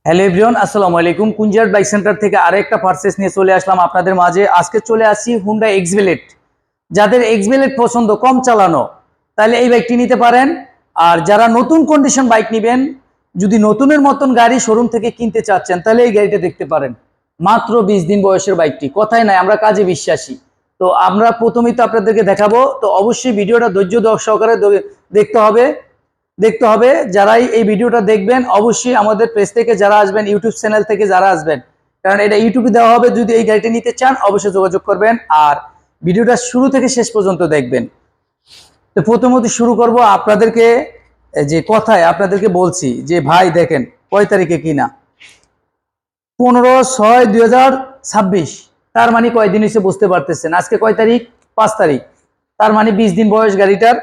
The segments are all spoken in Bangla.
হ্যালো এভরিওয়ান, আসসালামু আলাইকুম। কুঞ্জার বাইক সেন্টার থেকে আরেকটা পারচেস নিয়ে চলে আসলাম আপনাদের মাঝে। আজকে চলে আসি হুন্ডা এক্সভেলেট। যাদের এক্সভেলেট পছন্দ, কম চালানো, তাহলে এই বাইকটি নিতে পারেন। আর যারা নতুন কন্ডিশন বাইক নেবেন, যদি নতুনের মতন গাড়ি শোরুম থেকে কিনতে চাচ্ছেন, তাহলে এই গাড়িটা দেখতে পারেন। মাত্র 20 দিন বয়সের বাইকটি, কথাই নাই, আমরা কাজে বিশ্বাসী। তো আমরা প্রথমেই তো আপনাদেরকে দেখাবো, তো অবশ্যই ভিডিওটা ধৈর্য সহকারে দেখতে হবে। যারাই এই ভিডিওটা দেখবেন, অবশ্যই আমাদের পেজ থেকে যারা আসবেন, ইউটিউব চ্যানেল থেকে যারা আসবেন, কারণ এটা ইউটিউবে দেওয়া হবে। যদি এই গাড়িটি নিতে চান, অবশ্যই যোগাযোগ করবেন আর ভিডিওটা শুরু থেকে শেষ পর্যন্ত দেখবেন। তো প্রথমত শুরু করব আপনাদেরকে যে কথায় আপনাদেরকে বলছি যে ভাই দেখেন কয় তারিখে কিনা, 15/6/2026। তার মানে কয়দিন হয়েছে বুঝতে পারতেছেন। আজকে কয় তারিখ? 5 তারিখ। তার মানে 20 দিন বয়স গাড়িটার।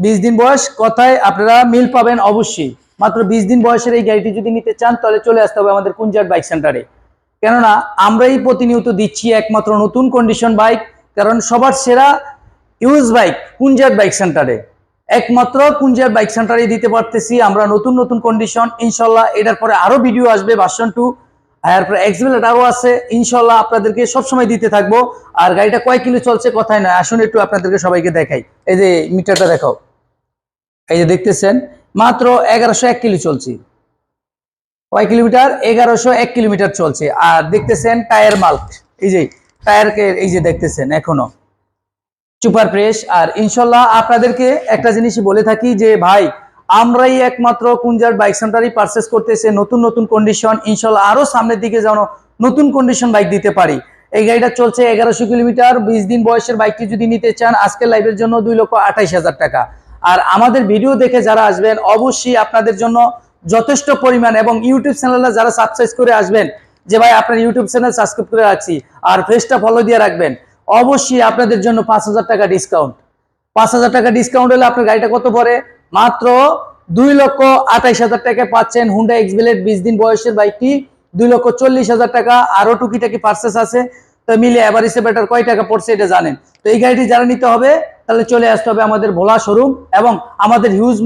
20 দিন বয়স, কথায় আপনারা মিল পাবেন অবশ্যই। মাত্র 20 দিন বয়সের এই গাড়িটি যদি নিতে চান, তাহলে চলে আসতে হবে আমাদের কুঞ্জার বাইক সেন্টারে। কেননা আমরাই প্রতিনিয়ত দিচ্ছি একমাত্র নতুন কন্ডিশন বাইক। কারণ সবার সেরা ইউজ বাইক কুঞ্জার বাইক সেন্টারে, একমাত্র কুঞ্জার বাইক সেন্টারে দিতে পারতেছি আমরা নতুন নতুন কন্ডিশন। ইনশাল্লাহ এটার পরে আরো ভিডিও আসবে, ভার্সন 2, এরপরে এক্সভেলেট আরো আছে। ইনশাল্লাহ আপনাদেরকে সবসময় দিতে থাকবো। আর গাড়িটা কয় কিলো চলছে কথাই নয়, আসুন একটু আপনাদেরকে সবাইকে দেখাই। এই যে মিটারটা দেখাও, এই যে দেখতেছেন, মাত্র 1101 কিলো চলছে। কয় কিলোমিটার? 1101 কিলোমিটার চলছে। আর দেখতেছেন টায়ার মাল্ক, এই যে টায়ারকে এই যে দেখতেছেন এখনো সুপার ফ্রেশ। আর ইনশাল্লাহ আপনাদেরকে একটা জিনিসই বলে থাকি যে ভাই, আমরাই একমাত্র কুঞ্জার বাইক সেন্টারই পারচেস করতেছে নতুন নতুন কন্ডিশন। ইনশাল্লাহ আরো সামনের দিকে যেন নতুন কন্ডিশন বাইক দিতে পারি। এই গাড়িটা চলছে 1100 কিলোমিটার। 20 দিন বয়সের বাইকটি যদি নিতে চান, আজকের লাইভের জন্য 2,28,000 টাকা। আর আমাদের ভিডিও দেখে যারা আসবেন, অবশ্যই আপনাদের জন্য যথেষ্ট পরিমাণ, এবং ইউটিউব চ্যানেলে যারা সাবস্ক্রাইব করে আসবেন, যে ভাই আপনার ইউটিউব চ্যানেল সাবস্ক্রাইব করে রাখছি আর পেজটা ফলো দিয়ে রাখবেন, অবশ্যই আপনাদের জন্য 5,000 টাকা ডিসকাউন্ট। 5,000 টাকা ডিসকাউন্ট হলে আপনার গাড়িটা কত পড়ে? মাত্র 2,28,000 টাকা পাচ্ছেন হুন্ডা এক্সভেলেট 20 দিন বয়সের বাইকটি। 2,40,000 টাকা। আরো টুকিটাকি পার্সেস আছে, তো মিলে এভারেজে বেটার কয় টাকা পড়ছে এটা জানেন। তো এই গাড়িটি যারা নিতে হবে, তাহলে চলে আসতে হবে আমাদের ভোলা শোরুম এবং আমাদের huge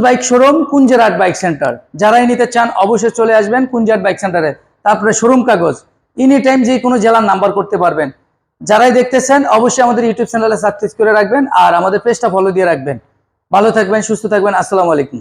bike showroom Kunjarhat bike centre. যারাই নিতে চান অবশ্যই চলে আসবেন কুঞ্জারহাট বাইক সেন্টারে। তারপরে শোরুম কাগজ এনি টাইম যে কোনো জেলার নাম্বার করতে পারবেন। যারাই দেখতেছেন অবশ্যই আমাদের ইউটিউব চ্যানেলে সাবস্ক্রাইব করে রাখবেন আর আমাদের পেজটা ফলো দিয়ে রাখবেন। ভালো থাকবেন, সুস্থ থাকবেন। আসসালামু আলাইকুম।